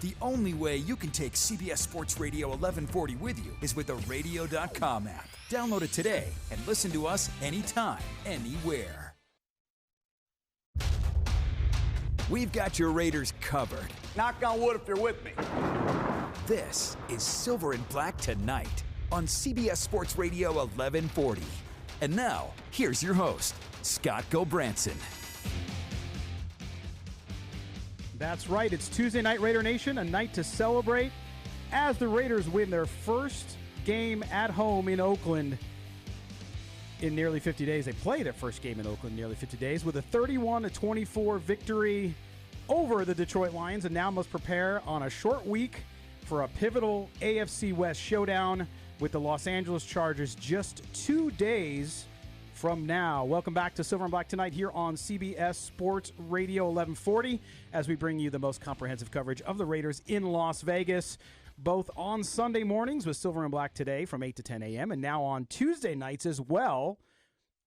The only way you can take CBS Sports Radio 1140 with you is with the radio.com app. Download it today and listen to us anytime, anywhere. We've got your Raiders covered. Knock on wood if you're with me. This is Silver and Black Tonight on CBS Sports Radio 1140. And now, here's your host, Scott Gilbranson. That's right. It's Tuesday night, Raider Nation, a night to celebrate as the Raiders win their first game at home in Oakland in nearly 50 days. They play their first game in Oakland in nearly 50 days with a 31-24 victory over the Detroit Lions, and now must prepare on a short week for a pivotal AFC West showdown with the Los Angeles Chargers just 2 days from now. Welcome back to Silver and Black Tonight here on CBS Sports Radio 1140 as we bring you the most comprehensive coverage of the Raiders in Las Vegas, both on Sunday mornings with Silver and Black Today from 8 to 10 a.m. and now on Tuesday nights as well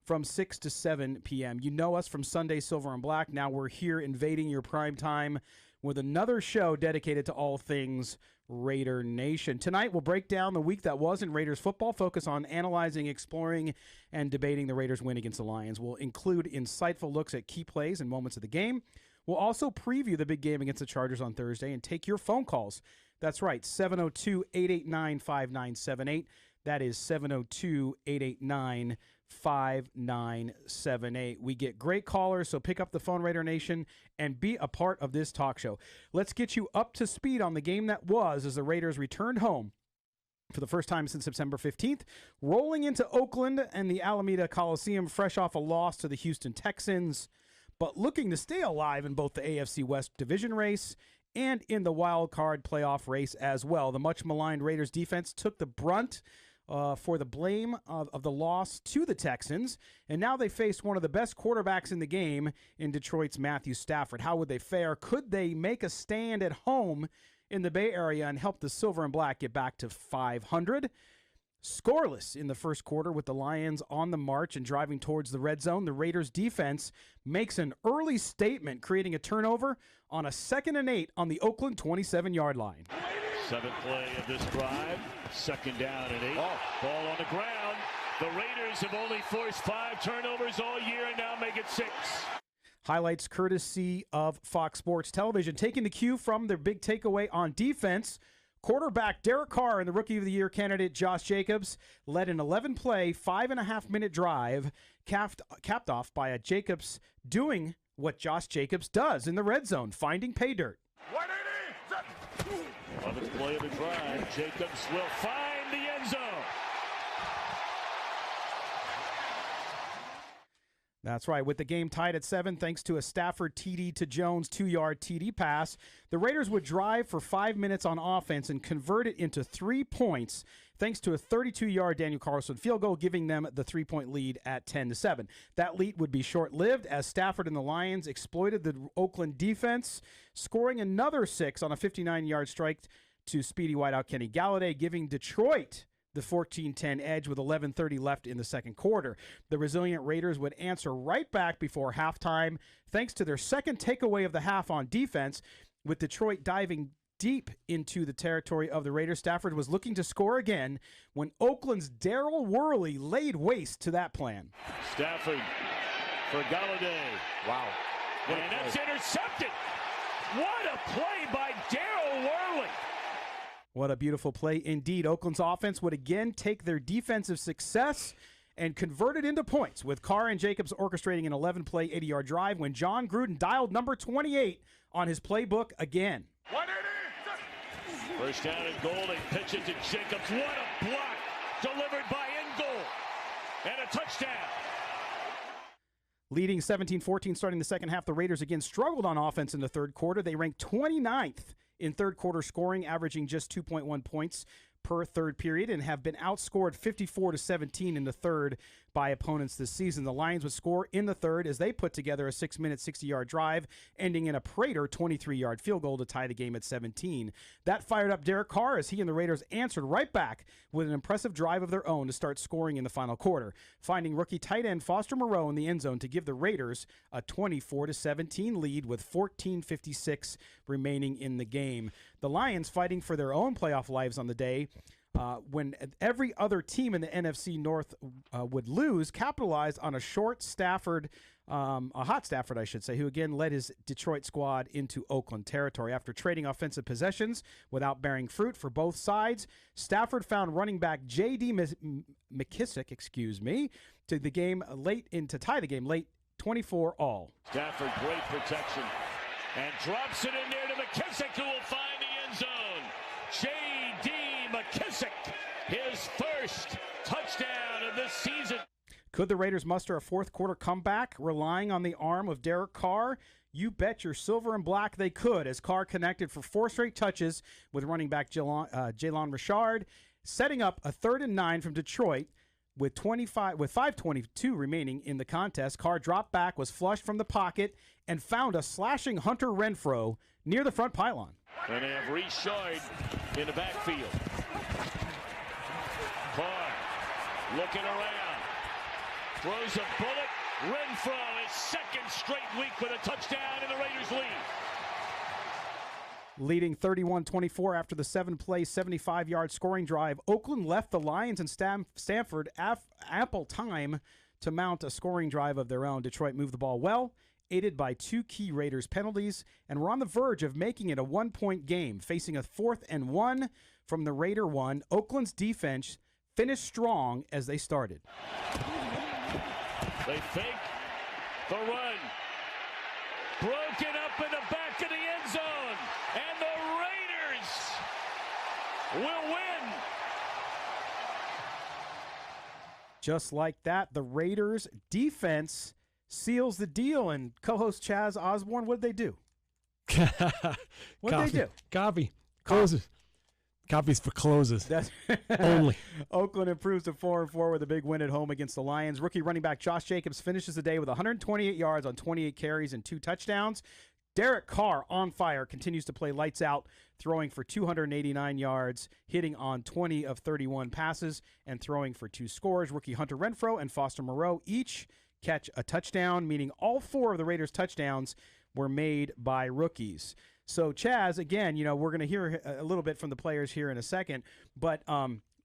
from 6 to 7 p.m. You know us from Sunday Silver and Black. Now we're here invading your prime time with another show dedicated to all things Raider Nation. Tonight, we'll break down the week that was in Raiders football, focus on analyzing, exploring, and debating the Raiders' win against the Lions. We'll include insightful looks at key plays and moments of the game. We'll also preview the big game against the Chargers on Thursday and take your phone calls. That's right, 702-889-5978. That is 702-889-5978. We get great callers, so pick up the phone, Raider Nation, and be a part of this talk show. Let's get you up to speed on the game that was as the Raiders returned home for the first time since September 15th, rolling into Oakland and the Alameda Coliseum fresh off a loss to the Houston Texans, but looking to stay alive in both the AFC West division race and in the wild card playoff race as well. The much-maligned Raiders defense took the brunt for the blame of the loss to the Texans, and now they face one of the best quarterbacks in the game in Detroit's Matthew Stafford. How would they fare? Could they make a stand at home in the Bay Area and help the Silver and Black get back to 500? Scoreless in the first quarter with the Lions on the march and driving towards the red zone, the Raiders defense makes an early statement, creating a turnover on a 2nd and 8 on the Oakland 27-yard line. Seventh play of this drive, 2nd down and 8. Ball on the ground. The Raiders have only forced 5 turnovers all year and now make it 6. Highlights courtesy of Fox Sports Television. Taking the cue from their big takeaway on defense, quarterback Derek Carr and the Rookie of the Year candidate Josh Jacobs led an 11-play, 5.5-minute drive, capped off by a Jacobs doing what Josh Jacobs does in the red zone, finding pay dirt. 11th play of the drive, Jacobs will find the end zone. That's right. With the game tied at 7, thanks to a Stafford TD to Jones 2-yard TD pass, the Raiders would drive for 5 minutes on offense and convert it into 3 points, thanks to a 32-yard Daniel Carlson field goal, giving them the 3-point lead at 10-7. That lead would be short-lived as Stafford and the Lions exploited the Oakland defense, scoring another 6 on a 59-yard strike to speedy wideout Kenny Galladay, giving Detroit the 14-10 edge with 11:30 left in the second quarter. The resilient Raiders would answer right back before halftime, thanks to their second takeaway of the half on defense, with Detroit diving deep into the territory of the Raiders. Stafford was looking to score again when Oakland's Darryl Worley laid waste to that plan. Stafford for Galladay. Wow. And that's intercepted. What a play by Darryl Worley. What a beautiful play indeed. Oakland's offense would again take their defensive success and convert it into points, with Carr and Jacobs orchestrating an 11-play, 80-yard drive when John Gruden dialed number 28 on his playbook again. 180. First down and goal. They pitch it to Jacobs. What a block delivered by Ingold. And a touchdown. Leading 17-14 starting the second half, the Raiders again struggled on offense in the third quarter. They ranked 29th in third quarter scoring, averaging just 2.1 points per third period, and have been outscored 54-17 in the third by opponents this season. The Lions would score in the third as they put together a 6-minute, 60-yard drive, ending in a Prater 23-yard field goal to tie the game at 17. That fired up Derek Carr as he and the Raiders answered right back with an impressive drive of their own to start scoring in the final quarter, finding rookie tight end Foster Moreau in the end zone to give the Raiders a 24-17 lead with 14:56 remaining in the game. The Lions, fighting for their own playoff lives on the day, when every other team in the NFC North would lose, capitalized on a hot Stafford, I should say, who again led his Detroit squad into Oakland territory. After trading offensive possessions without bearing fruit for both sides, Stafford found running back J.D. McKissick, to tie the game late, 24-all. Stafford, great protection, and drops it in there to McKissick, who will find the end zone. J.D. McKissick, his first touchdown of this season. Could the Raiders muster a fourth-quarter comeback relying on the arm of Derek Carr? You bet your silver and black they could, as Carr connected for 4 straight touches with running back Jalen Richard, setting up a 3rd and 9 from Detroit with 5:22 remaining in the contest. Carr dropped back, was flushed from the pocket, and found a slashing Hunter Renfrow near the front pylon. And they have Richard in the backfield. Carr looking around. Throws a bullet. Renfrow, his second straight week with a touchdown, and the Raiders lead. Leading 31-24 after the 7-play, 75-yard scoring drive, Oakland left the Lions and Stanford ample time to mount a scoring drive of their own. Detroit moved the ball well, aided by 2 key Raiders penalties, and were on the verge of making it a 1-point game. Facing a 4th and 1 from the Raider 1, Oakland's defense finished strong as they started. They fake the run. Broken up in the back of the end zone. And the Raiders will win. Just like that, the Raiders defense seals the deal. And co-host Chaz Osborne, what did they do? What did they do? Coffee. Closes. Coffee's for closes. That's only. Oakland improves to 4-4 with a big win at home against the Lions. Rookie running back Josh Jacobs finishes the day with 128 yards on 28 carries and 2 touchdowns. Derek Carr, on fire, continues to play lights out, throwing for 289 yards, hitting on 20 of 31 passes, and throwing for 2 scores. Rookie Hunter Renfrow and Foster Moreau each catch a touchdown, meaning all 4 of the Raiders' touchdowns were made by rookies. So, Chaz, again, we're going to hear a little bit from the players here in a second, but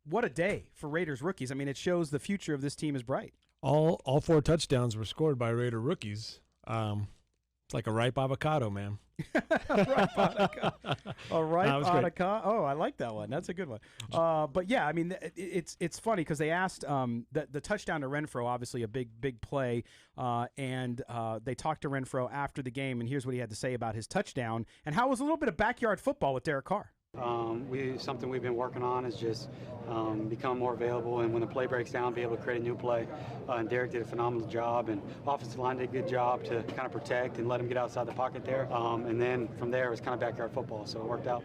what a day for Raiders rookies. I mean, it shows the future of this team is bright. All 4 touchdowns were scored by Raider rookies. It's like a ripe avocado, man. A ripe avocado. Oh, I like that one. That's a good one. But yeah, I mean, it's funny because they asked the touchdown to Renfrow, obviously a big play, and they talked to Renfrow after the game, and here's what he had to say about his touchdown and how it was a little bit of backyard football with Derek Carr. Something we've been working on is just become more available, and when the play breaks down, be able to create a new play. And Derek did a phenomenal job, and offensive line did a good job to kind of protect and let him get outside the pocket there. And then from there, it was kind of backyard football, so it worked out.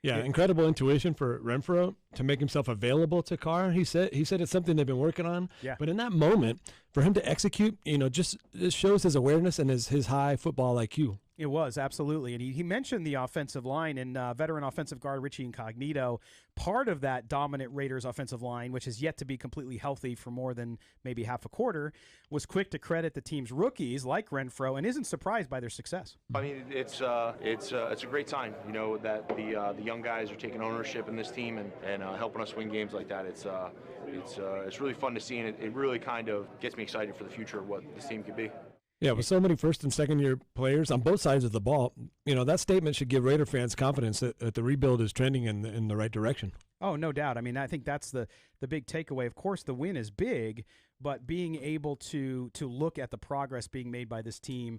Yeah, incredible intuition for Renfrow to make himself available to Carr. He said it's something they've been working on. Yeah. But in that moment, for him to execute, just it shows his awareness and his high football IQ. It was, absolutely. And he mentioned the offensive line, and veteran offensive guard Richie Incognito, part of that dominant Raiders offensive line, which is yet to be completely healthy for more than maybe half a quarter, was quick to credit the team's rookies like Renfrow and isn't surprised by their success. I mean, it's a great sign, that the young guys are taking ownership in this team and helping us win games like that. It's really fun to see, and it really kind of gets me excited for the future of what this team could be. Yeah, with so many first and second year players on both sides of the ball, that statement should give Raider fans confidence that the rebuild is trending in the right direction. Oh, no doubt. I mean, I think that's the big takeaway. Of course, the win is big, but being able to look at the progress being made by this team,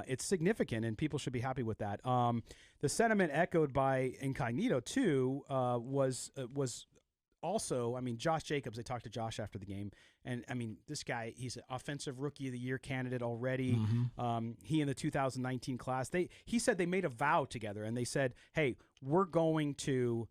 it's significant, and people should be happy with that. The sentiment echoed by Incognito, too, was also, I mean, Josh Jacobs, they talked to Josh after the game, and, I mean, this guy, he's an Offensive Rookie of the Year candidate already. Mm-hmm. He in the 2019 class, he said they made a vow together, and they said, hey, we're going to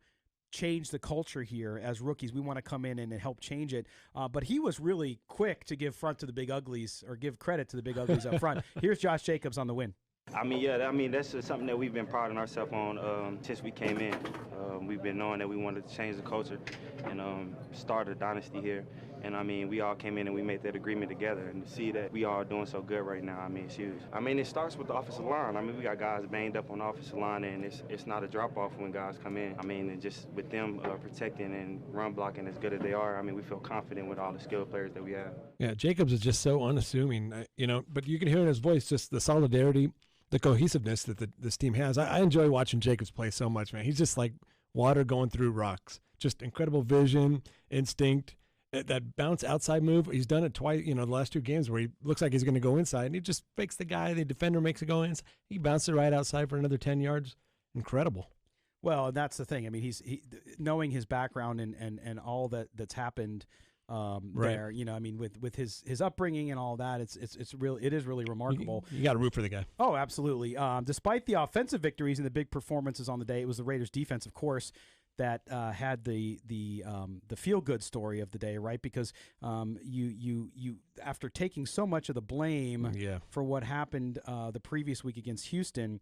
change the culture here as rookies. We want to come in and help change it. But he was really quick to give front to the big uglies, or give credit to the big uglies up front. Here's Josh Jacobs on the win. I mean, that's just something that we've been priding ourselves on since we came in. We've been knowing that we wanted to change the culture and start a dynasty here. And, I mean, we all came in and we made that agreement together. And to see that we all doing so good right now, I mean, it's huge. I mean, it starts with the offensive line. I mean, we got guys banged up on the offensive line, and it's not a drop-off when guys come in. I mean, and just with them protecting and run blocking as good as they are, I mean, we feel confident with all the skilled players that we have. Yeah, Jacobs is just so unassuming, but you can hear in his voice just the solidarity, the cohesiveness that this team has. I enjoy watching Jacobs play so much, man. He's just like water going through rocks. Just incredible vision, instinct. That bounce outside move, he's done it twice, the last 2 games where he looks like he's going to go inside, and he just fakes the guy. The defender makes it go inside. He bounced it right outside for another 10 yards. Incredible. Well, and that's the thing. I mean, he knowing his background and all that's happened there. I mean, with his upbringing and all that, it is really remarkable. You got to root for the guy. Oh, absolutely. Despite the offensive victories and the big performances on the day, it was the Raiders' defense, of course, that had the feel good story of the day, right? Because you after taking so much of the blame for what happened the previous week against Houston,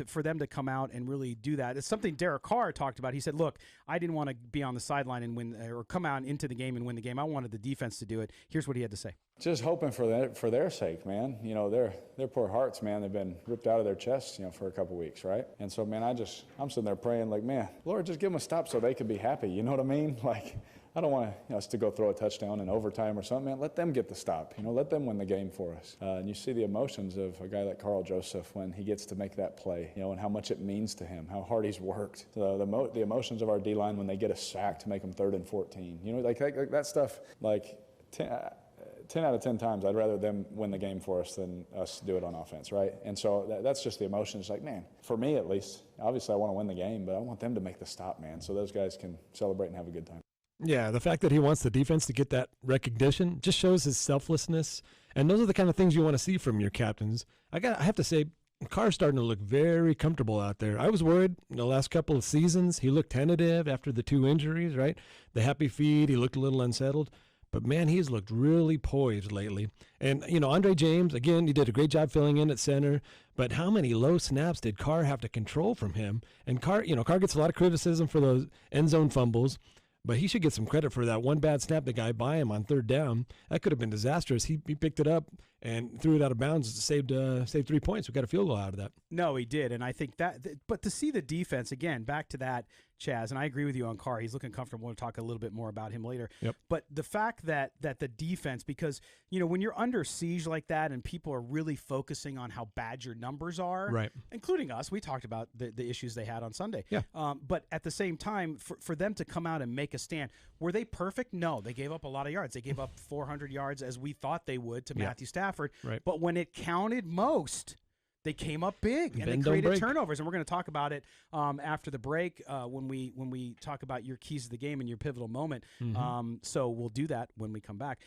for them to come out and really do that. It's something Derek Carr talked about. He said, "Look, I didn't want to be on the sideline and win, or come out into the game and win the game. I wanted the defense to do it." Here's what he had to say. Just hoping for their sake, man. Their poor hearts, man. They've been ripped out of their chests, for a couple weeks, right? And so, man, I'm sitting there praying, like, man, Lord, just give them a stop so they can be happy. You know what I mean? Like, I don't want us to go throw a touchdown in overtime or something, man. Let them get the stop. Let them win the game for us. And you see the emotions of a guy like Carl Joseph when he gets to make that play, and how much it means to him, how hard he's worked. The emotions of our D-line when they get a sack to make them 3rd and 14. Like that stuff, like 10 out of 10 times, I'd rather them win the game for us than us do it on offense, right? And so that's just the emotions. Like, man, for me at least, obviously I want to win the game, but I want them to make the stop, man, so those guys can celebrate and have a good time. Yeah, the fact that he wants the defense to get that recognition just shows his selflessness, and those are the kind of things you want to see from your captains. I have to say, Carr's starting to look very comfortable out there. I was worried in the last couple of seasons. He looked tentative after the 2 injuries, right? The happy feet, he looked a little unsettled. But, man, he's looked really poised lately. And, Andre James, again, he did a great job filling in at center. But how many low snaps did Carr have to control from him? And Carr gets a lot of criticism for those end zone fumbles. But he should get some credit for that one bad snap the guy by him on 3rd down. That could have been disastrous. He picked it up and threw it out of bounds, saved 3 points. We got a field goal out of that. No, he did, and I think but to see the defense, again, back to that, Chaz, and I agree with you on Carr. He's looking comfortable. We'll talk a little bit more about him later. Yep. But the fact that the defense, because, when you're under siege like that and people are really focusing on how bad your numbers are, right, including us, we talked about the issues they had on Sunday. Yeah. But at the same time, for them to come out and make a stand, were they perfect? No, they gave up a lot of yards. They gave up 400 yards as we thought they would to Matthew Stafford. Right. But when it counted most, they came up big and they created turnovers, and we're going to talk about it after the break when we talk about your keys to the game and your pivotal moment. Mm-hmm. So we'll do that when we come back.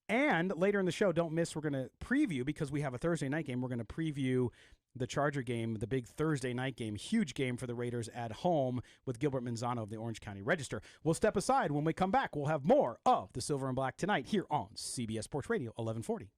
And later in the show, don't miss, we're going to preview, because we have a Thursday night game. We're going to preview the Charger game, the big Thursday night game, huge game for the Raiders at home with Gilbert Manzano of the Orange County Register. We'll step aside. When we come back, we'll have more of the Silver and Black tonight here on CBS Sports Radio 1140.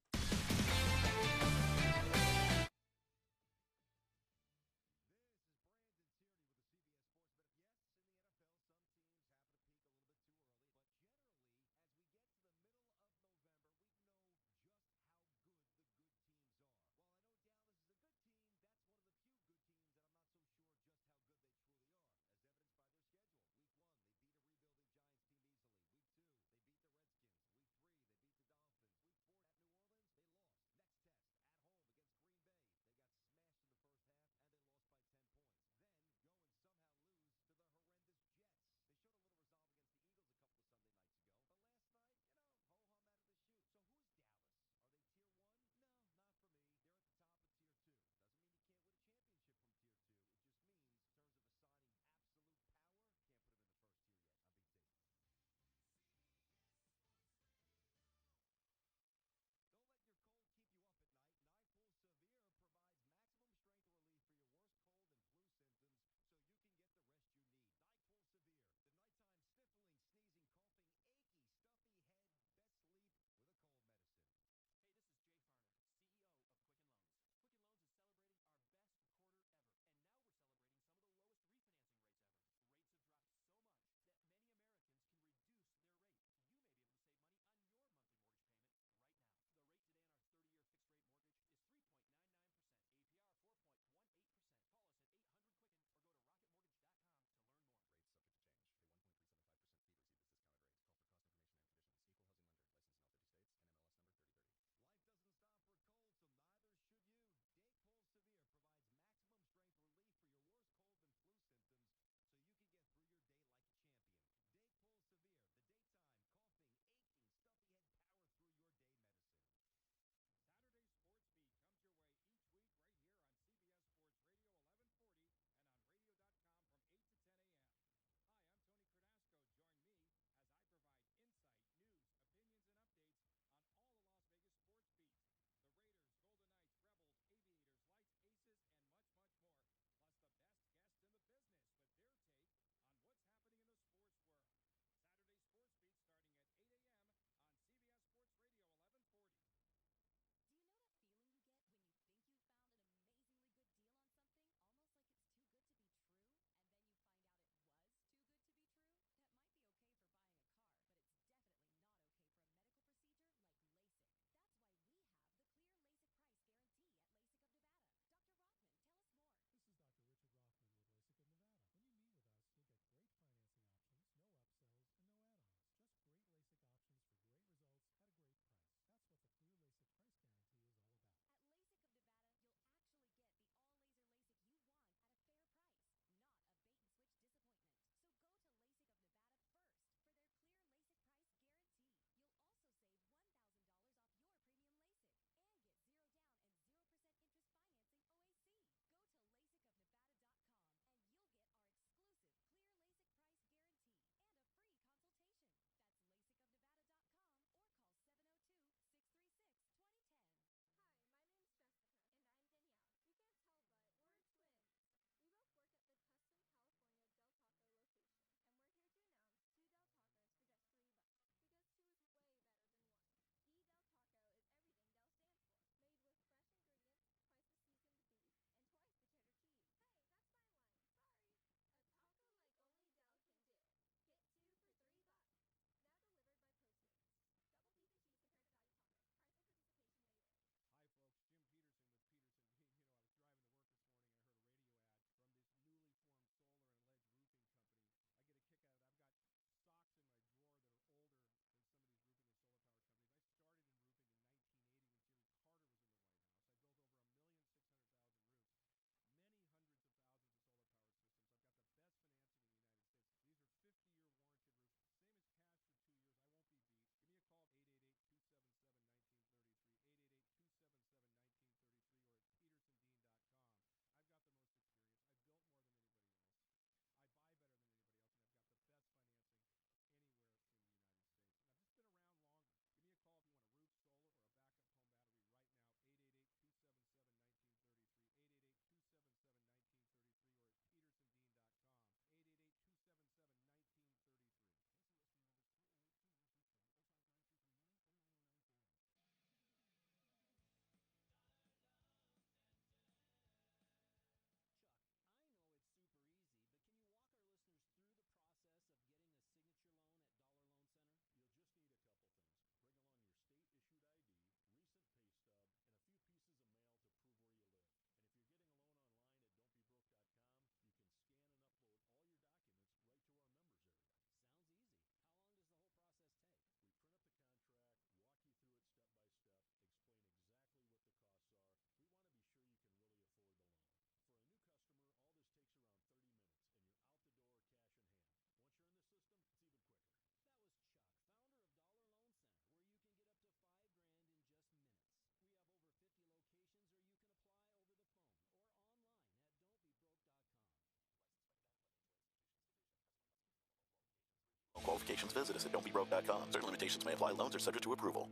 limitations, visit us at don'tbebroke.com. Certain limitations may apply. Loans are subject to approval.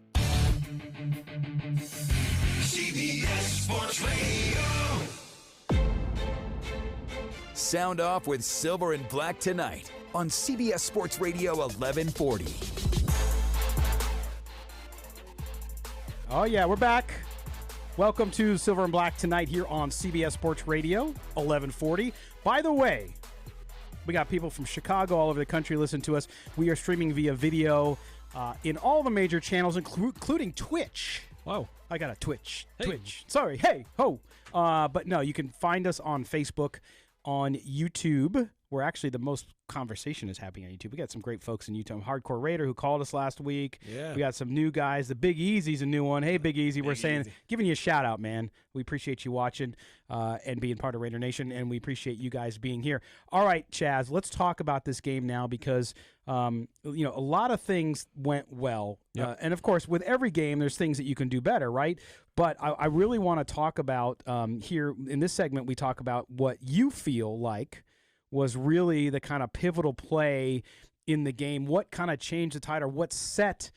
CBS Sports Radio. Sound off with Silver and Black tonight on CBS Sports Radio 1140. Oh, yeah, we're back. Welcome to Silver and Black tonight here on CBS Sports Radio 1140. By the way, we got people from Chicago all over the country listening to us. We are streaming via video in all the major channels, including Twitch. Wow. I got a Twitch. Hey. Twitch. Sorry. Hey. Ho. But no, you can find us on Facebook, on YouTube, where actually the most conversation is happening on YouTube. We got some great folks in YouTube. Hardcore Raider, who called us last week. Yeah. We got some new guys. The Big Easy's a new one. Hey, Big Easy. We're giving you a shout out, man. We appreciate you watching and being part of Raider Nation, and we appreciate you guys being here. All right, Chaz, let's talk about this game now because, a lot of things went well. Yep. And, of course, with every game, there's things that you can do better, right? But I really want to talk about here in this segment, we talk about what you feel like was really the kind of pivotal play in the game. What kind of changed the tide, or what set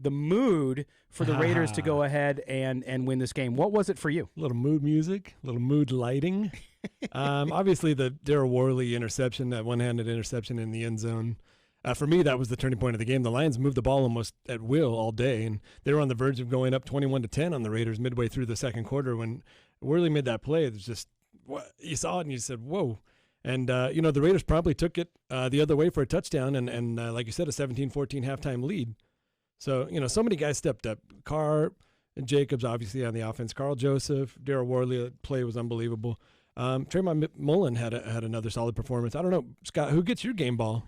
the mood for the Raiders to go ahead and win this game? What was it for you? A little mood music, a little mood lighting. Obviously, the Darryl Worley interception, that one-handed interception in the end zone. For me, that was the turning point of the game. The Lions moved the ball almost at will all day, and they were on the verge of going up 21-10 on the Raiders midway through the second quarter. When Worley made that play, it was just, you saw it and you said, whoa. And, the Raiders probably took it the other way for a touchdown and like you said, a 17-14 halftime lead. So, so many guys stepped up. Carr and Jacobs, obviously, on the offense. Carl Joseph, Darryl Worley, the play was unbelievable. Trayvon Mullen had another solid performance. I don't know, Scott, who gets your game ball,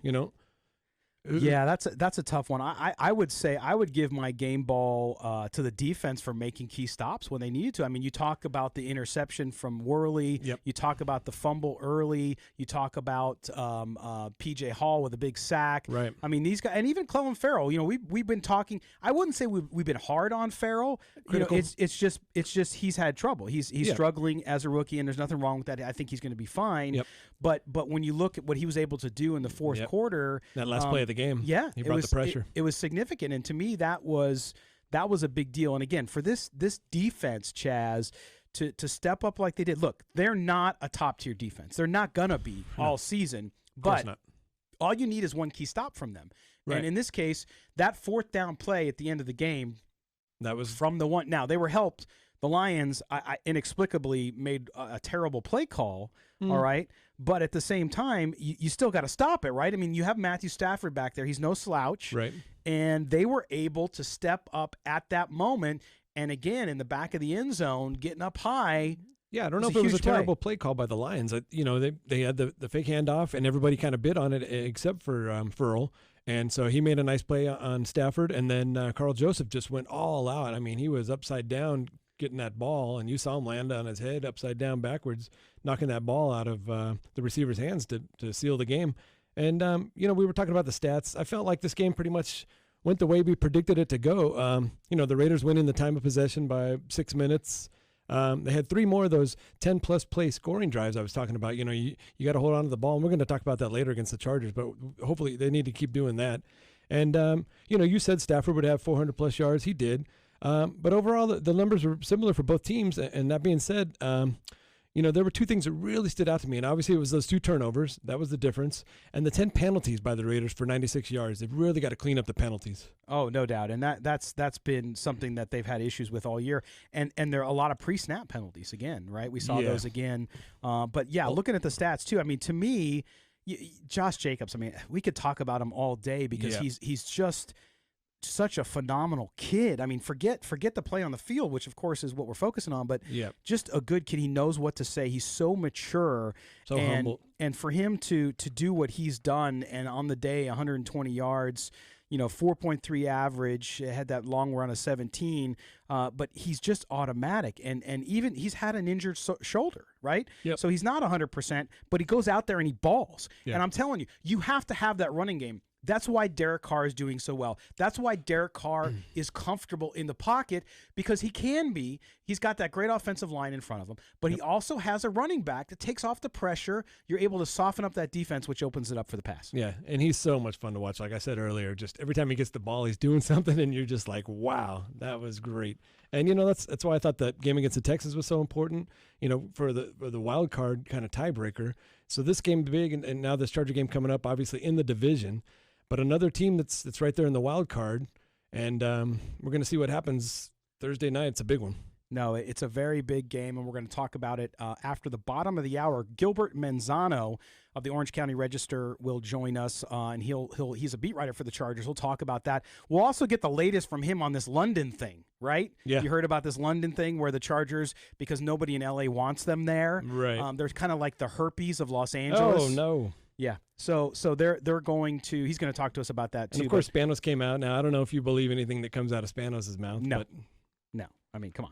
Yeah, that's a tough one. I would say I would give my game ball to the defense for making key stops when they needed to. I mean, you talk about the interception from Worley. Yep. You talk about the fumble early. You talk about P.J. Hall with a big sack. Right. I mean, these guys, and even Clelin Ferrell. We've been talking. I wouldn't say we've been hard on Ferrell. Critical. It's just he's had trouble. He's struggling as a rookie, and there's nothing wrong with that. I think he's going to be fine. Yep. But when you look at what he was able to do in the fourth quarter, that last play of the game, yeah, he brought the pressure. It was significant, and to me, that was a big deal. And again, for this defense, Chaz, to step up like they did. Look, they're not a top tier defense. They're not gonna be all season. But not. All you need is one key stop from them. Right. And in this case, that fourth down play at the end of the game, that was from the one. Now they were helped. The Lions I inexplicably made a terrible play call. All right. But at the same time, you still got to stop it, right? I mean, you have Matthew Stafford back there. He's no slouch. Right. And they were able to step up at that moment. And again, in the back of the end zone, getting up high. Yeah, I don't know if it was a terrible play call by the Lions. They had the fake handoff, and everybody kind of bid on it except for Ferrell. And so he made a nice play on Stafford. And then Carl Joseph just went all out. I mean, he was upside down getting that ball, and you saw him land on his head upside down backwards, knocking that ball out of the receiver's hands to seal the game. And, we were talking about the stats. I felt like this game pretty much went the way we predicted it to go. The Raiders winning the time of possession by 6 minutes. They had 3 more of those 10-plus play scoring drives I was talking about. You got to hold on to the ball, and we're going to talk about that later against the Chargers, but hopefully they need to keep doing that. And, you said Stafford would have 400-plus yards. He did. But overall, the numbers were similar for both teams. And that being said, there were 2 things that really stood out to me. And obviously, it was those 2 turnovers. That was the difference. And the 10 penalties by the Raiders for 96 yards. They've really got to clean up the penalties. Oh, no doubt. And that's been something that they've had issues with all year. And there are a lot of pre-snap penalties again, right? We saw those again. But, looking at the stats, too, I mean, to me, Josh Jacobs, I mean, we could talk about him all day because he's just – such a phenomenal kid. I mean, forget the play on the field, which of course is what we're focusing on, but just a good kid. He knows what to say. He's so mature, so humble. And for him to do what he's done, and on the day 120 yards, 4.3 average, had that long run of 17, but he's just automatic. And even he's had an injured shoulder, right? Yep. So he's not 100%, but he goes out there and he balls. Yep. And I'm telling you, you have to have that running game. That's why Derek Carr is doing so well. That's why Derek Carr is comfortable in the pocket, because he can be. He's got that great offensive line in front of him, but he also has a running back that takes off the pressure. You're able to soften up that defense, which opens it up for the pass. Yeah, and he's so much fun to watch. Like I said earlier, just every time he gets the ball, he's doing something, and you're just like, wow, that was great. And, that's why I thought that game against the Texans was so important, for the wild card kind of tiebreaker. So this game big, and now this Charger game coming up, obviously in the division, but another team that's right there in the wild card, and we're going to see what happens Thursday night. It's a big one. No, it's a very big game, and we're going to talk about it after the bottom of the hour. Gilbert Manzano of the Orange County Register will join us, and he's a beat writer for the Chargers. We'll talk about that. We'll also get the latest from him on this London thing, right? Yeah. You heard about this London thing where the Chargers, because nobody in L.A. wants them there, right? They're kind of like the herpes of Los Angeles. Oh, no. Yeah, so they're going to. He's going to talk to us about that too. And of course, Spanos came out. Now I don't know if you believe anything that comes out of Spanos' mouth. No, but. No. I mean, come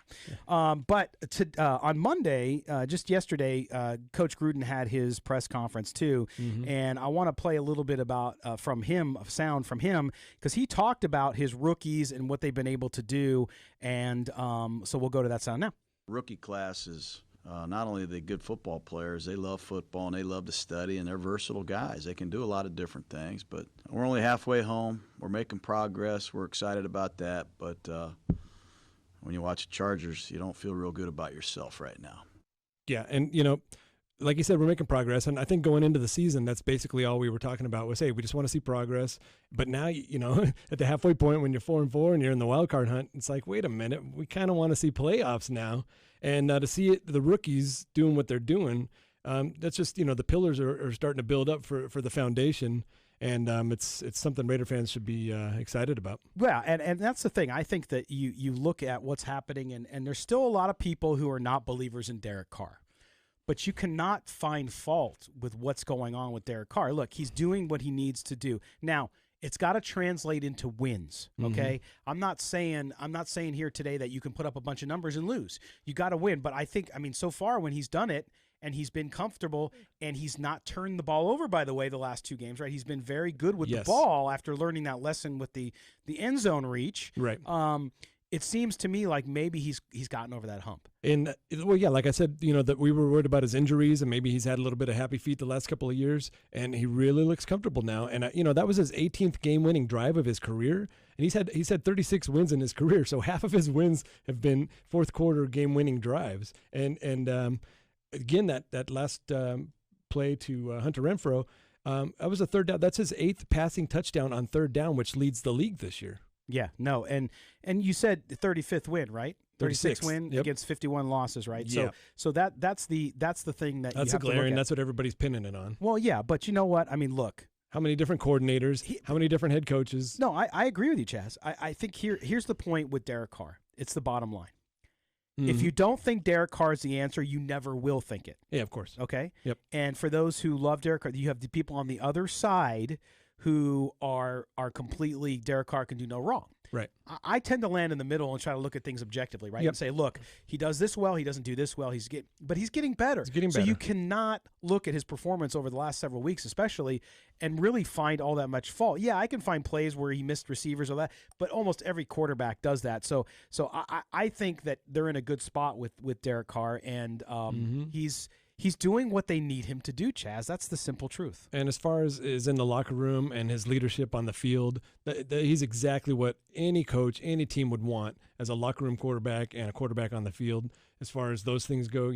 on. But on Monday, just yesterday, Coach Gruden had his press conference too, and I want to play a little bit about sound from him, because he talked about his rookies and what they've been able to do, and so we'll go to that sound now. Rookie class is not only are they good football players, they love football and they love to study, and they're versatile guys. They can do a lot of different things, but we're only halfway home. We're making progress. We're excited about that, but when you watch the Chargers, you don't feel real good about yourself right now. Yeah, and, like you said, we're making progress. And I think going into the season, that's basically all we were talking about was, hey, we just want to see progress. But now, at the halfway point when you're 4-4 and you're in the wild card hunt, it's like, wait a minute, we kind of want to see playoffs now. And to see the rookies doing what they're doing, that's just, the pillars are starting to build up for the foundation. And it's something Raider fans should be excited about. Yeah, and that's the thing. I think that you look at what's happening, and there's still a lot of people who are not believers in Derek Carr. But you cannot find fault with what's going on with Derek Carr. Look, he's doing what he needs to do. Now, it's got to translate into wins, okay? I'm not saying here today that you can put up a bunch of numbers and lose. You got to win. But I mean, so far when he's done it, and he's been comfortable, and he's not turned the ball over, by the way, the last two games, right? He's been very good with the ball after learning that lesson with the end zone reach. Right. It seems to me like maybe he's gotten over that hump. And, like I said, that we were worried about his injuries, and maybe he's had a little bit of happy feet the last couple of years, and he really looks comfortable now. And, that was his 18th game-winning drive of his career, and he's had 36 wins in his career, so half of his wins have been fourth-quarter game-winning drives. And again, that last play to Hunter Renfrow, that was a third down. That's his 8th passing touchdown on third down, which leads the league this year. Yeah, no, and you said 35th win, right? 36 win against 51 losses, right? Yeah. So that's the thing that that's you have glaring. to look at. That's what everybody's pinning it on. Well, yeah, but you know what? I mean, look. How many different coordinators? How many different head coaches? No, I agree with you, Chaz. I think here's the point with Derek Carr. It's the bottom line. If you don't think Derek Carr is the answer, you never will think it. Yeah, of course. Okay? Yep. And for those who love Derek Carr, you have the people on the other side who are completely Derek Carr can do no wrong. Right. I tend to land in the middle and try to look at things objectively, right? And say, look, he does this well, he doesn't do this well, but he's getting better. He's getting better. So you cannot look at his performance over the last several weeks, especially, and really find all that much fault. Yeah, I can find plays where he missed receivers or that, but almost every quarterback does that. So I think that they're in a good spot with Derek Carr, and he's doing what they need him to do, Chaz. That's the simple truth. And as far as is in the locker room and his leadership on the field, he's exactly what any coach, any team would want as a locker room quarterback and a quarterback on the field. As far as those things go,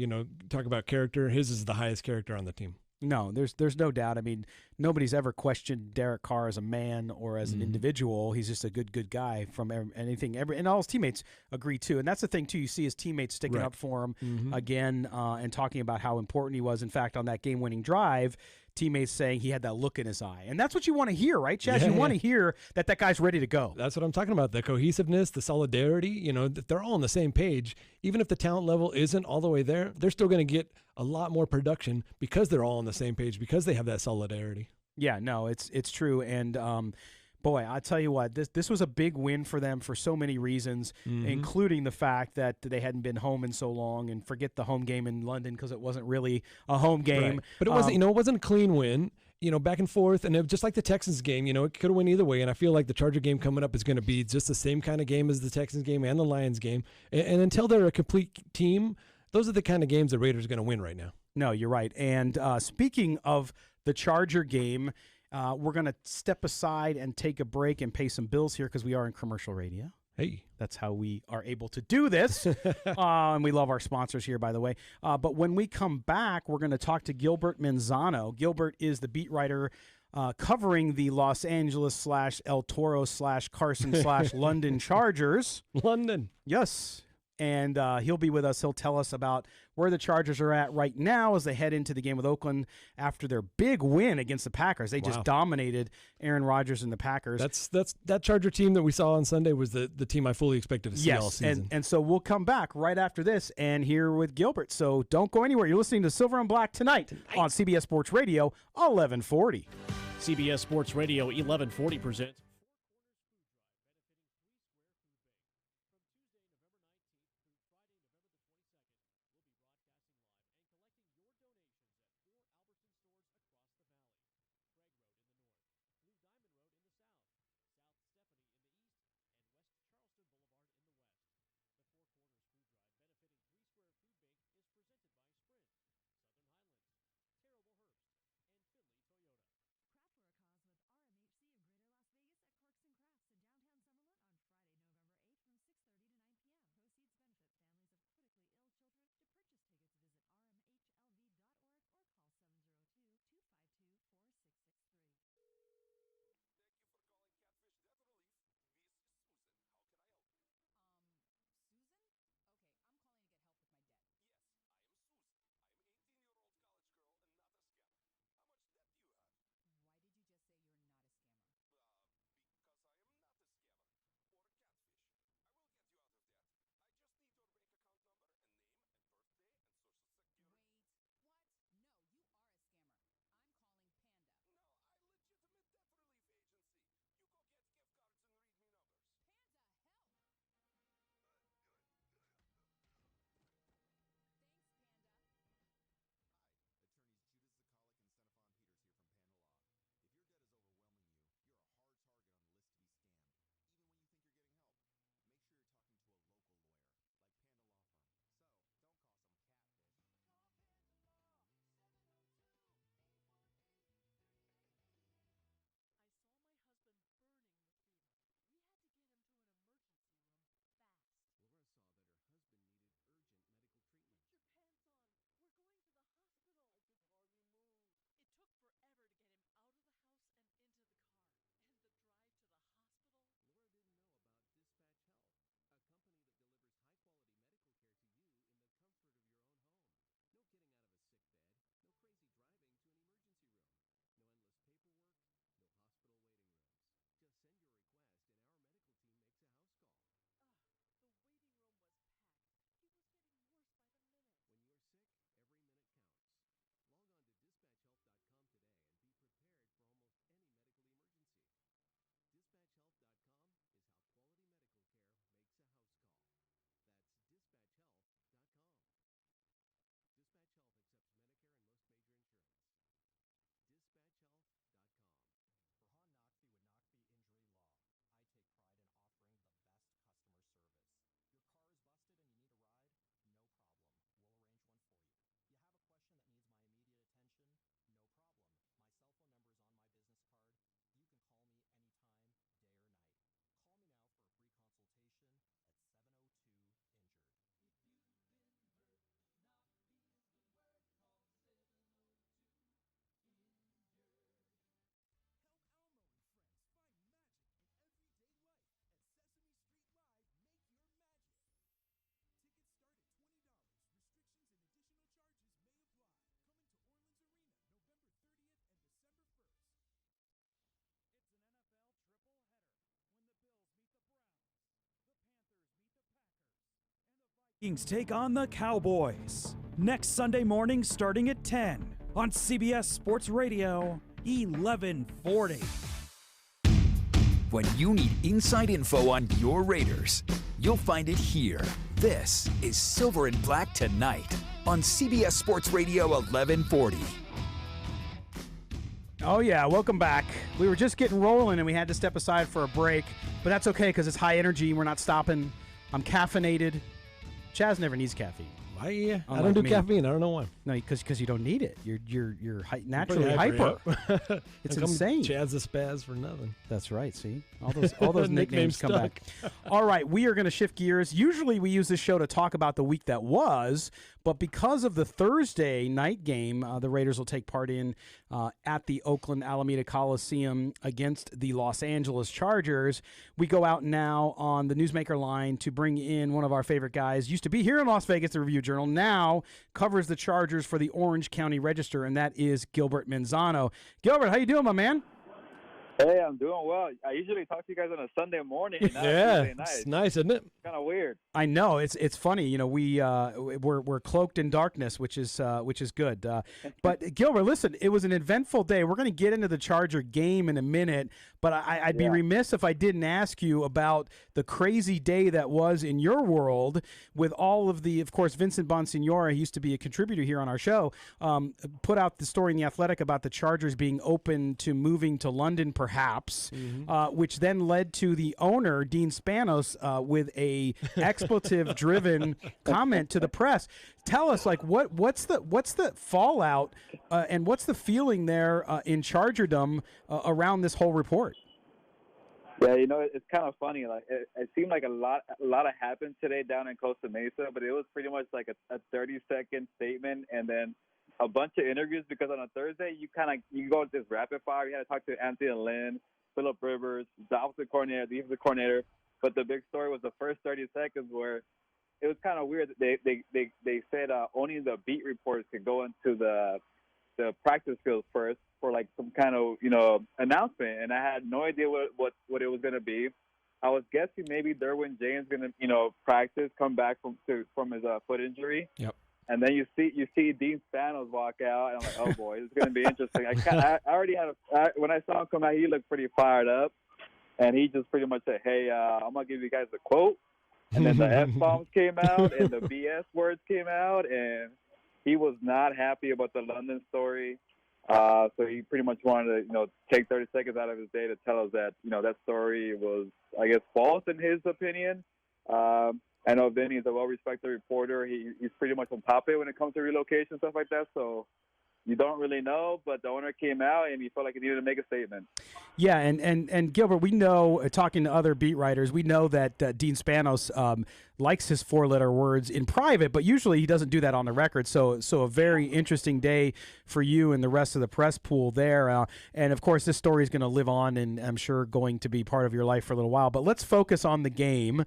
talk about character, his is the highest character on the team. No, there's no doubt. I mean, nobody's ever questioned Derek Carr as a man or as an individual. He's just a good guy from anything. And all his teammates agree too. And that's the thing too. You see his teammates sticking up for him again and talking about how important he was. In fact, on that game-winning drive, teammates saying he had that look in his eye. And that's what you want to hear, right, Chaz? You want to hear that guy's ready to go. That's what I'm talking about. The cohesiveness, the solidarity, they're all on the same page. Even if the talent level isn't all the way there, they're still going to get a lot more production because they're all on the same page, because they have that solidarity. Yeah, no, it's true. And boy, I tell you what, this was a big win for them for so many reasons, including the fact that they hadn't been home in so long, and forget the home game in London because it wasn't really a home game. Right. But it wasn't, it wasn't a clean win. back and forth. And just like the Texans game, it could have went either way. And I feel like the Charger game coming up is going to be just the same kind of game as the Texans game and the Lions game. And until they're a complete team, those are the kind of games the Raiders are going to win right now. No, you're right. And speaking of the Charger game, we're going to step aside and take a break and pay some bills here because we are in commercial radio. Hey. That's how we are able to do this. And we love our sponsors here, by the way. But when we come back, we're going to talk to Gilbert Manzano. Gilbert is the beat writer covering the Los Angeles / El Toro / Carson / London Chargers. London. Yes. And he'll be with us. He'll tell us about where the Chargers are at right now as they head into the game with Oakland after their big win against the Packers. They just dominated Aaron Rodgers and the Packers. That Charger team that we saw on Sunday was the team I fully expected to see all season. And so we'll come back right after this and here with Gilbert. So don't go anywhere. You're listening to Silver and Black tonight on CBS Sports Radio 1140. CBS Sports Radio 1140 presents Vikings take on the Cowboys next Sunday morning starting at 10 on CBS Sports Radio 1140. When you need inside info on your Raiders, you'll find it here. This is Silver and Black Tonight on CBS Sports Radio 1140. Oh, yeah. Welcome back. We were just getting rolling, and we had to step aside for a break. But that's okay because it's high energy. We're not stopping. I'm caffeinated. Chaz never needs caffeine. I don't do caffeine. I don't know why. No, because you don't need it. You're naturally hyper. It's insane. Chaz the Spaz for nothing. That's right. See, all those nicknames come back. All right, we are going to shift gears. Usually, we use this show to talk about the week that was, but because of the Thursday night game, the Raiders will take part in at the Oakland Alameda Coliseum against the Los Angeles Chargers. We go out now on the Newsmaker line to bring in one of our favorite guys. Used to be here in Las Vegas, the Review Journal. Now covers the Chargers for the Orange County Register, and that is Gilbert Manzano. Gilbert, how you doing, my man? Hey, I'm doing well. I usually talk to you guys on a Sunday morning. Yeah, it's nice, isn't it? Kind of weird. I know it's funny. You know, we're cloaked in darkness, which is good. But Gilbert, listen, it was an eventful day. We're going to get into the Charger game in a minute, but I'd be remiss if I didn't ask you about the crazy day that was in your world with all of the, of course, Vincent Bonsignore, he used to be a contributor here on our show, put out the story in The Athletic about the Chargers being open to moving to London, perhaps, which then led to the owner, Dean Spanos, with a expletive-driven comment to the press. Tell us, like, what's the fallout and what's the feeling there in Chargerdom around this whole report? Yeah, you know, it's kind of funny. Like, it seemed like a lot happened today down in Costa Mesa, but it was pretty much like a 30-second statement and then a bunch of interviews, because on a Thursday you go with this rapid fire. You had to talk to Anthony Lynn, Phillip Rivers, the offensive coordinator, the defensive coordinator. But the big story was the first 30 seconds where it was kind of weird. They said only the beat reporters could go into the practice field first for like some kind of, you know, announcement, and I had no idea what it was going to be. I was guessing maybe Derwin James going to, you know, practice, come back from his foot injury. Yep. And then you see Dean Spanos walk out, and I'm like, oh boy, this is going to be interesting. I already had when I saw him come out, he looked pretty fired up, and he just pretty much said, hey, I'm going to give you guys a quote. And then the F-bombs came out, and the BS words came out, and he was not happy about the London story. So he pretty much wanted to, you know, take 30 seconds out of his day to tell us that, you know, that story was, I guess, false in his opinion. I know Vinny's a well-respected reporter. He's pretty much on top of it when it comes to relocation, stuff like that. So you don't really know, but the owner came out and he felt like he needed to make a statement. Yeah, and Gilbert, we know, talking to other beat writers, we know that Dean Spanos likes his four-letter words in private, but usually he doesn't do that on the record. So a very interesting day for you and the rest of the press pool there. And, of course, this story is going to live on and I'm sure going to be part of your life for a little while. But let's focus on the game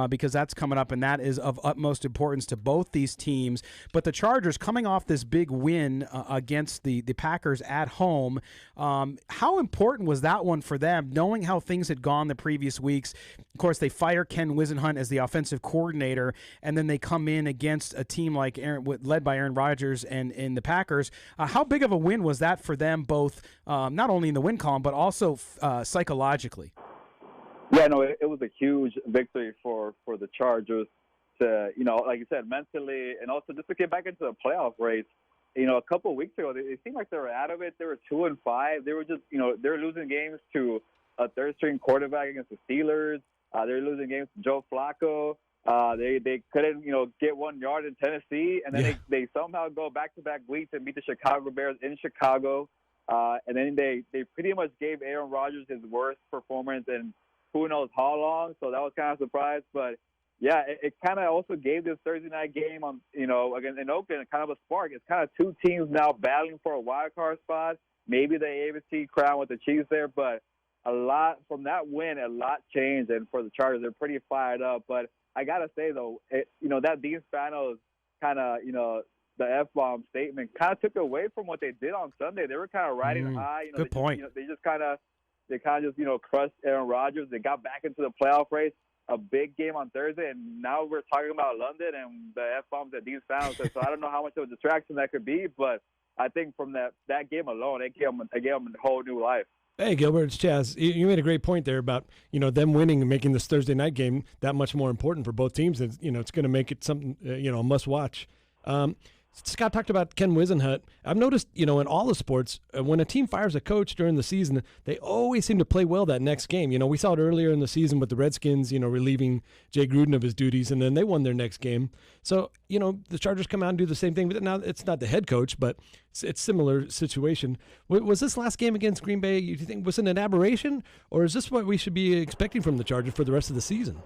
because that's coming up, and that is of utmost importance to both these teams. But the Chargers coming off this big win against the Packers at home, how important was that one for them, knowing how things had gone the previous weeks? Of course, they fire Ken Wisenhunt as the offensive coordinator, and then they come in against a team like led by Aaron Rodgers and the Packers. How big of a win was that for them, both not only in the win column, but also psychologically? Yeah, no, it was a huge victory for the Chargers to, you know, like you said, mentally, and also just to get back into the playoff race. You know, a couple of weeks ago, they seemed like they were out of it. They were 2-5. They were just, you know, they were losing games to a third-string quarterback against the Steelers. They were losing games to Joe Flacco. They couldn't, you know, get 1 yard in Tennessee, and then they somehow go back-to-back weeks and beat the Chicago Bears in Chicago. And then they pretty much gave Aaron Rodgers his worst performance in who knows how long. So that was kind of a surprise, but. Yeah, it kind of also gave this Thursday night game on, you know, again in Oakland, kind of a spark. It's kind of two teams now battling for a wild card spot. Maybe the AFC crown with the Chiefs there, but a lot from that win, a lot changed. And for the Chargers, they're pretty fired up. But I gotta say though, you know, that Dean Spanos kind of, you know, the F-bomb statement kind of took away from what they did on Sunday. They were kind of riding high. You know, Good point. They just kind of you know, crushed Aaron Rodgers. They got back into the playoff race. A big game on Thursday, and now we're talking about London and the F-bombs that Dean Spanos said. So I don't know how much of a distraction that could be, but I think from that game alone, it gave them a whole new life. Hey, Gilbert, it's Chaz. You made a great point there about, you know, them winning and making this Thursday night game that much more important for both teams. And, you know, it's going to make it something, you know, a must-watch. Scott talked about Ken Wisenhunt. I've noticed, in all the sports, when a team fires a coach during the season, they always seem to play well that next game. We saw it earlier in the season with the Redskins, relieving Jay Gruden of his duties, and then they won their next game. So, the Chargers come out and do the same thing. But now it's not the head coach, but it's similar situation. Was this last game against Green Bay, you think, was it an aberration, or is this what we should be expecting from the Chargers for the rest of the season?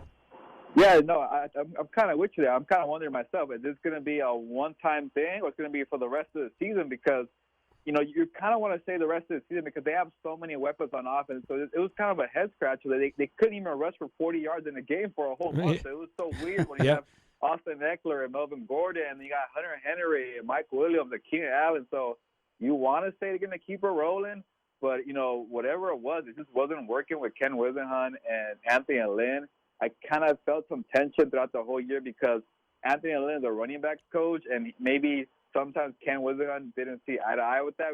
Yeah, no, I'm kind of with you there. I'm kind of wondering myself, is this going to be a one-time thing or it's going to be for the rest of the season? Because, you kind of want to say the rest of the season because they have so many weapons on offense. So it was kind of a head-scratcher. They couldn't even rush for 40 yards in a game for a whole month. So it was so weird when you have Austin Eckler and Melvin Gordon, and you got Hunter Henry and Mike Williams and Keenan Allen. So you want to say they're going to keep it rolling, but, whatever it was, it just wasn't working with Ken Wisenhunt and Anthony Lynn. I kind of felt some tension throughout the whole year because Anthony Lynn is a running backs coach, and maybe sometimes Ken Wisenhunt didn't see eye to eye with that.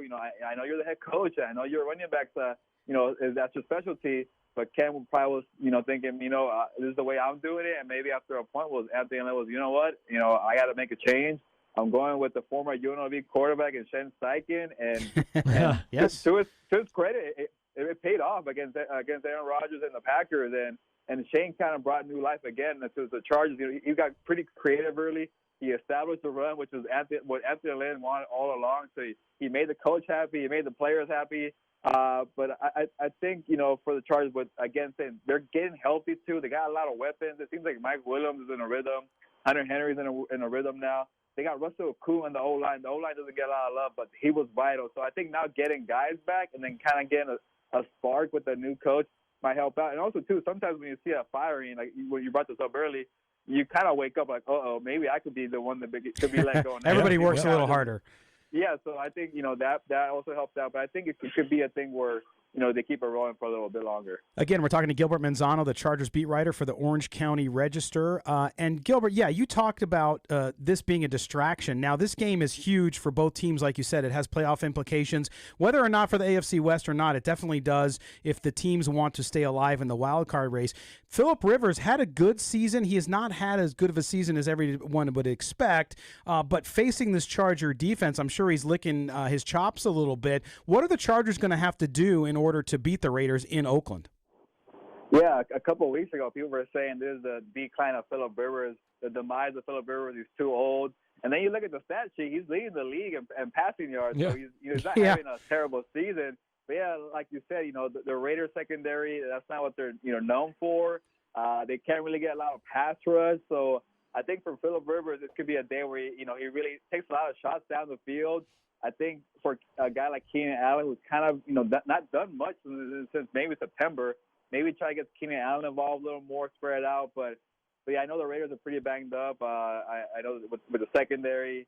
I know you're the head coach, and I know you're a running backs, that's your specialty. But Ken probably was, thinking, this is the way I'm doing it, and maybe after a point was Anthony Lynn was, I got to make a change. I'm going with the former UNLV quarterback and Shane Steichen, and yes, to his credit, it paid off against Aaron Rodgers and the Packers, and Shane kind of brought new life again to the Chargers. He got pretty creative early. He established the run, which was what Anthony Lynn wanted all along. So he made the coach happy. He made the players happy. But I think, for the Chargers, but again, saying they're getting healthy too. They got a lot of weapons. It seems like Mike Williams is in a rhythm. Hunter Henry's in a rhythm now. They got Russell Okung in the O-line. The O-line doesn't get a lot of love, but he was vital. So I think now getting guys back and then kind of getting a spark with the new coach might help out. And also, too, sometimes when you see a firing, like when you brought this up early, you kind of wake up like, uh-oh, maybe I could be the one that could be let go. Everybody works a little harder. Yeah, so I think, that also helps out. But I think it could be a thing where, they keep it rolling for a little bit longer. Again, we're talking to Gilbert Manzano, the Chargers beat writer for the Orange County Register. And Gilbert, you talked about this being a distraction. Now, this game is huge for both teams. Like you said, it has playoff implications. Whether or not for the AFC West or not, it definitely does if the teams want to stay alive in the wild card race. Phillip Rivers had a good season. He has not had as good of a season as everyone would expect. But facing this Charger defense, I'm sure he's licking his chops a little bit. What are the Chargers going to have to do in order to beat the Raiders in Oakland? Yeah, a couple of weeks ago, people were saying there's the decline of Phillip Rivers, the demise of Phillip Rivers. He's too old. And then you look at the stat sheet, he's leading the league in passing yards. Yeah. So he's not having a terrible season. But, like you said, the Raiders secondary, that's not what they're, known for. They can't really get a lot of pass rush. So I think for Phillip Rivers, this could be a day where, he really takes a lot of shots down the field. I think for a guy like Keenan Allen, who's kind of, not done much since maybe September, maybe try to get Keenan Allen involved a little more, spread out. But I know the Raiders are pretty banged up. I know with the secondary,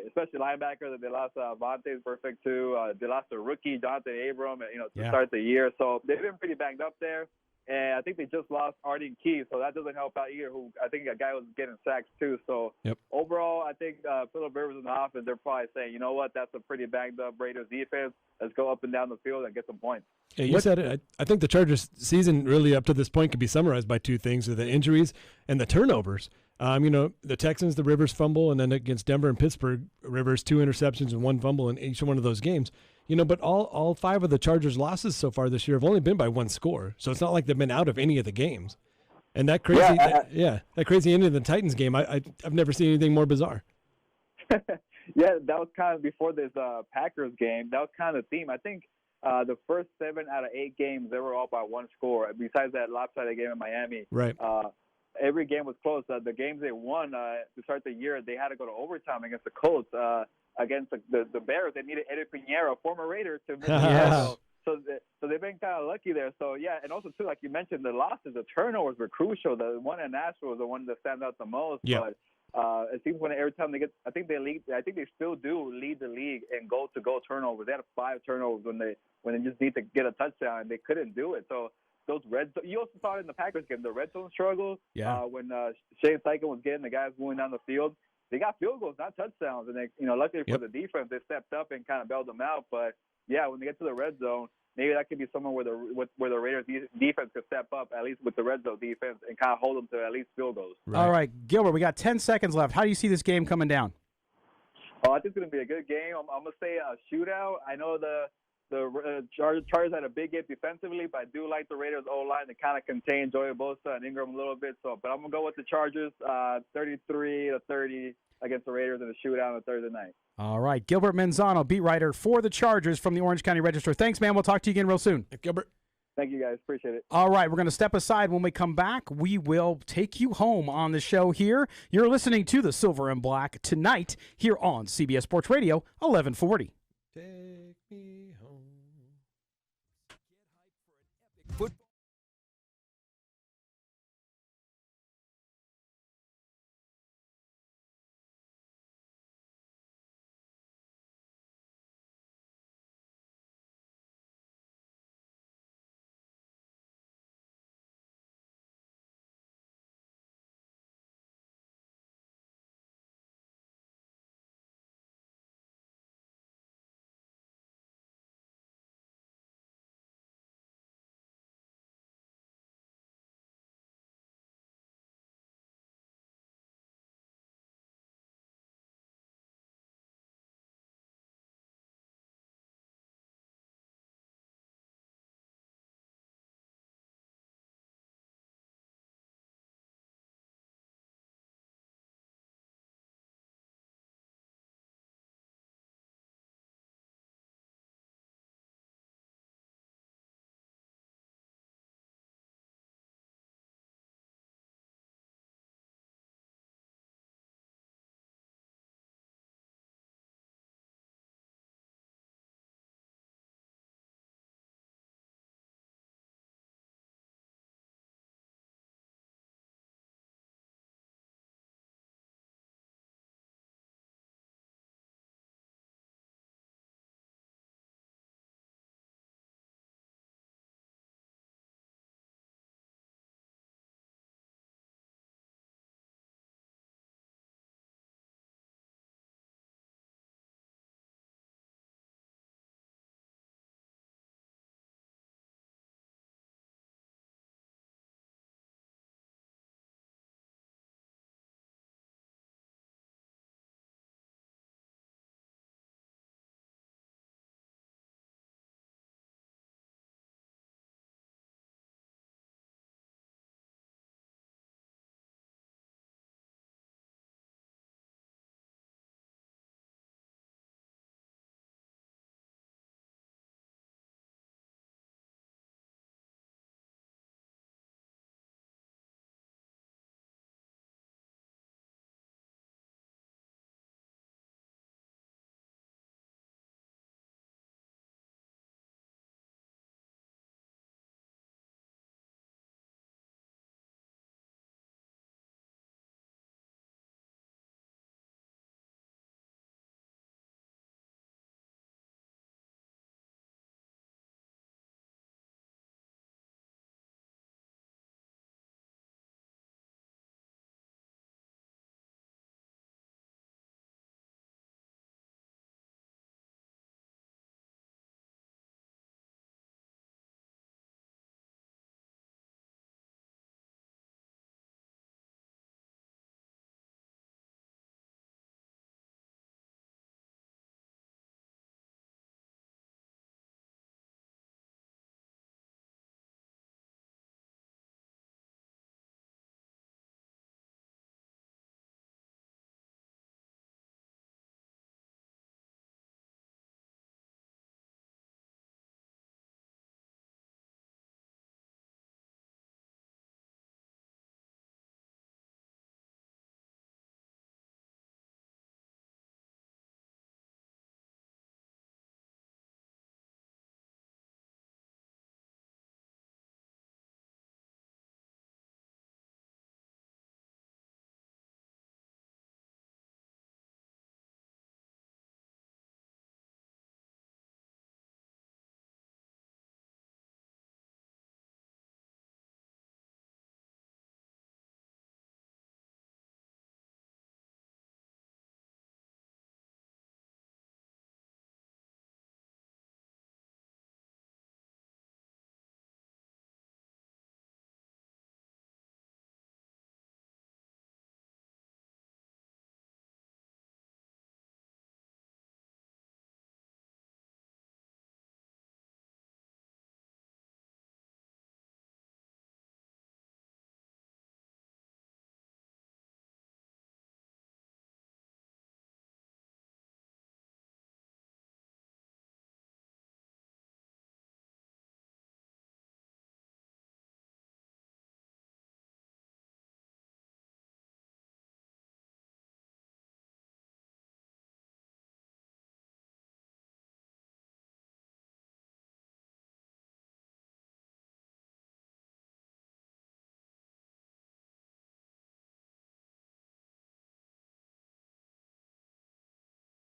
especially linebacker, that they lost Vontaze Perfect too. They lost a rookie, Jonathan Abram, to start the year. So they've been pretty banged up there. And I think they just lost Arden Key, so that doesn't help out either. Who I think a guy was getting sacks too. So overall, I think Phillip Rivers in the offense, they're probably saying, you know what, that's a pretty banged up Raiders defense. Let's go up and down the field and get some points. Yeah, you said it. I think the Chargers' season really up to this point could be summarized by two things: the injuries and the turnovers. The Texans, the Rivers fumble, and then against Denver and Pittsburgh, Rivers 2 interceptions and 1 fumble in each one of those games. But all 5 of the Chargers' losses so far this year have only been by 1 score. So it's not like they've been out of any of the games. And that crazy, that crazy ending of the Titans game, I've never seen anything more bizarre. Yeah, that was kind of before this Packers game. That was kind of the theme. I think the first 7 out of 8 games, they were all by 1 score. Besides that lopsided game in Miami, right? Every game was close. The games they won to start the year, they had to go to overtime against the Colts. Against the Bears, they needed Eddie Pinheiro, former Raider, to miss the So they've been kind of lucky there. So, and also, too, like you mentioned, the losses, the turnovers were crucial. The one in Nashville was the one that stands out the most. Yeah. But it seems every time they get – I think they still do lead the league in goal-to-goal turnovers. They had 5 turnovers when they just need to get a touchdown, and they couldn't do it. So those you also saw it in the Packers game, the red zone struggle. Yeah. When Shane Steichen was getting the guys moving down the field. They got field goals, not touchdowns, and they, luckily for the defense, they stepped up and kind of bailed them out. But when they get to the red zone, maybe that could be somewhere where the Raiders defense could step up, at least with the red zone defense, and kind of hold them to at least field goals. Right. All right, Gilbert, we got 10 seconds left. How do you see this game coming down? I think it's going to be a good game. I'm going to say a shootout. I know the Chargers had a big game defensively, but I do like the Raiders' O-line to kind of contain Joey Bosa and Ingram a little bit. But I'm going to go with the Chargers 33-30 against the Raiders in a shootout on Thursday night. All right. Gilbert Manzano, beat writer for the Chargers from the Orange County Register. Thanks, man. We'll talk to you again real soon. Gilbert. Thank you, guys. Appreciate it. All right. We're going to step aside. When we come back, we will take you home on the show here. You're listening to the Silver and Black tonight here on CBS Sports Radio 1140. Take me home. Football.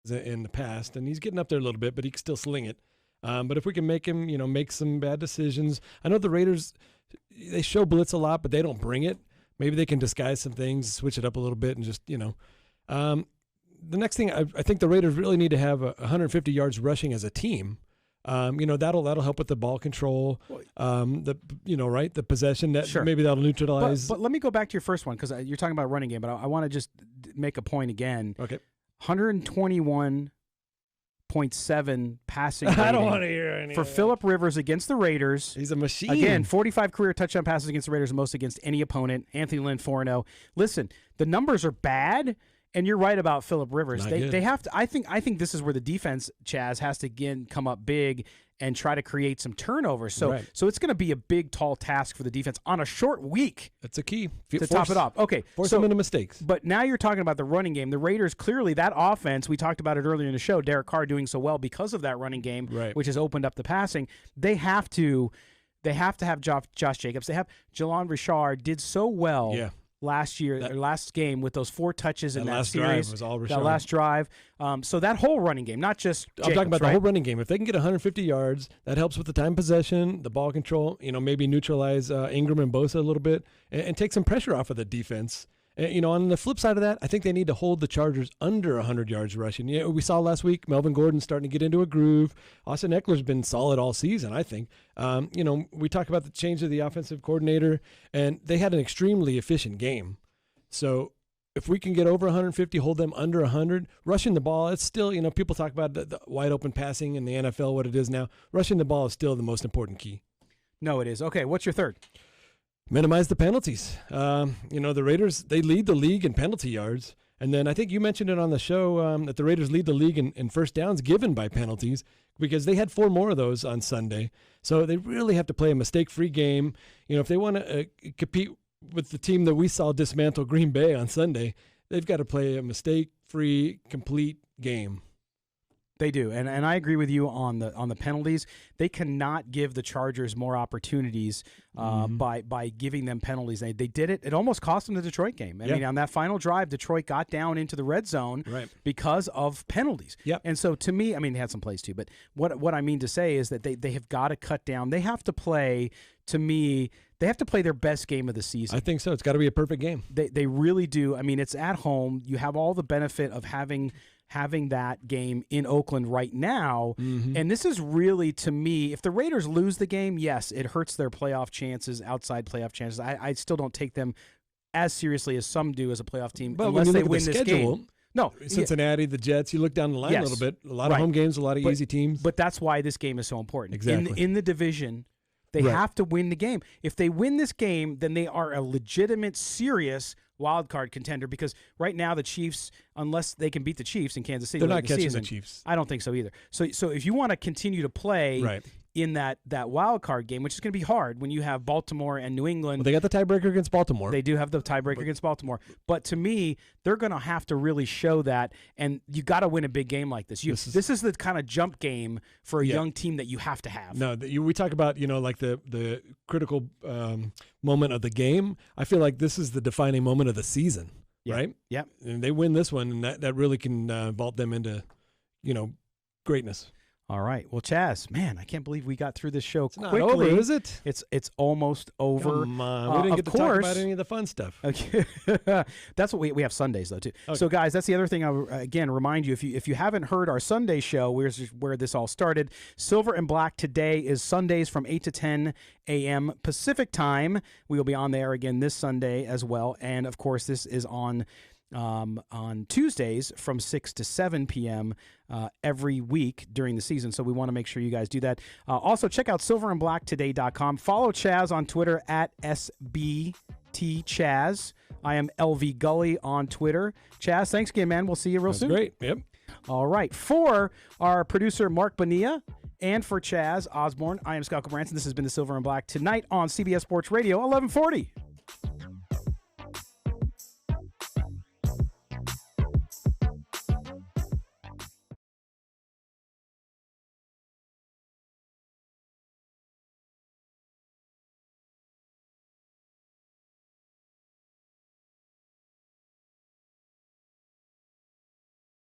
in the past, and he's getting up there a little bit, but he can still sling it. But if we can make him, make some bad decisions. I know the Raiders, they show blitz a lot, but they don't bring it. Maybe they can disguise some things, switch it up a little bit, and just, the next thing, I think the Raiders really need to have 150 yards rushing as a team. That'll help with the ball control, the possession. That maybe that'll neutralize. But let me go back to your first one, because you're talking about running game, but I want to just make a point again. Okay. 121.7 passing rating. I don't want to hear any for Phillip Rivers against the Raiders. He's a machine. Again, 45 career touchdown passes against the Raiders, most against any opponent. Anthony Lynn 4-0. Listen, the numbers are bad. And you're right about Phillip Rivers. They have to. I think this is where the defense, Chaz, has to again come up big and try to create some turnovers. So it's going to be a big, tall task for the defense on a short week. That's a key to top it off. Okay, force them into mistakes. But now you're talking about the running game. The Raiders, clearly that offense, we talked about it earlier in the show, Derek Carr doing so well because of that running game, which has opened up the passing. They have to have Josh Jacobs. They have Jalon Richard did so well. Yeah. Last game with those 4 touches in that last series. Drive was all Richard. That last drive. So that whole running game, not just Jacobs, I'm talking about right? the whole running game. If they can get 150 yards, that helps with the time possession, the ball control, maybe neutralize Ingram and Bosa a little bit and take some pressure off of the defense. And, on the flip side of that, I think they need to hold the Chargers under 100 yards rushing. We saw last week Melvin Gordon starting to get into a groove. Austin Eckler's been solid all season, I think. We talked about the change of the offensive coordinator, and they had an extremely efficient game. So if we can get over 150, hold them under 100, rushing the ball, it's still, people talk about the wide open passing in the NFL, what it is now. Rushing the ball is still the most important key. No, it is. Okay, what's your third? Minimize the penalties. The Raiders, they lead the league in penalty yards. And then I think you mentioned it on the show that the Raiders lead the league in first downs given by penalties because they had 4 more of those on Sunday. So they really have to play a mistake-free game. If they want to compete with the team that we saw dismantle Green Bay on Sunday, they've got to play a mistake-free, complete game. They do, and I agree with you on the penalties. They cannot give the Chargers more opportunities by giving them penalties. They did it. It almost cost them the Detroit game. I mean, on that final drive, Detroit got down into the red zone because of penalties. Yep. And so to me, I mean, they had some plays too, but what I mean to say is that they have got to cut down. They have to play, to me, they have to play their best game of the season. I think so. It's got to be a perfect game. They really do. I mean, it's at home. You have all the benefit of having that game in Oakland right now. Mm-hmm. And this is really, to me, if the Raiders lose the game, yes, it hurts their playoff chances, outside playoff chances. I still don't take them as seriously as some do as a playoff team unless they win this game. No, Cincinnati, the Jets, you look down the line a little bit. A lot of home games, a lot of easy teams. But that's why this game is so important. Exactly. In the division, they have to win the game. If they win this game, then they are a legitimate, serious wild card contender because right now the Chiefs, unless they can beat the Chiefs in Kansas City, they're not catching season, the Chiefs. I don't think so either. So if you want to continue to play in that wild card game, which is going to be hard when you have Baltimore and New England. Well, they got the tiebreaker against Baltimore. They do have the tiebreaker against Baltimore. But to me, they're going to have to really show that, and you got to win a big game like this. This is the kind of jump game for a young team that you have to have. No, we talk about, like the critical moment of the game. I feel like this is the defining moment of the season, right? Yep. And they win this one, and that really can vault them into, greatness. All right. Well, Chaz, man, I can't believe we got through this show quickly. Not over, is it? It's almost over. Come on. We didn't get to talk about any of the fun stuff. Okay. That's what we have Sundays, though, too. Okay. So, guys, that's the other thing I again remind you, if you haven't heard our Sunday show, where this all started, Silver and Black today is Sundays from 8 to 10 a.m. Pacific time. We will be on there again this Sunday as well. And, of course, this is on Tuesdays from 6 to 7 p.m. Every week during the season. So we want to make sure you guys do that. Also, check out silverandblacktoday.com. Follow Chaz on Twitter at SBTChaz. I am LV Gully on Twitter. Chaz, thanks again, man. We'll see you real soon. Great. Yep. All right. For our producer, Mark Bonilla, and for Chaz Osborne, I am Scott Branson. This has been the Silver and Black tonight on CBS Sports Radio 1140.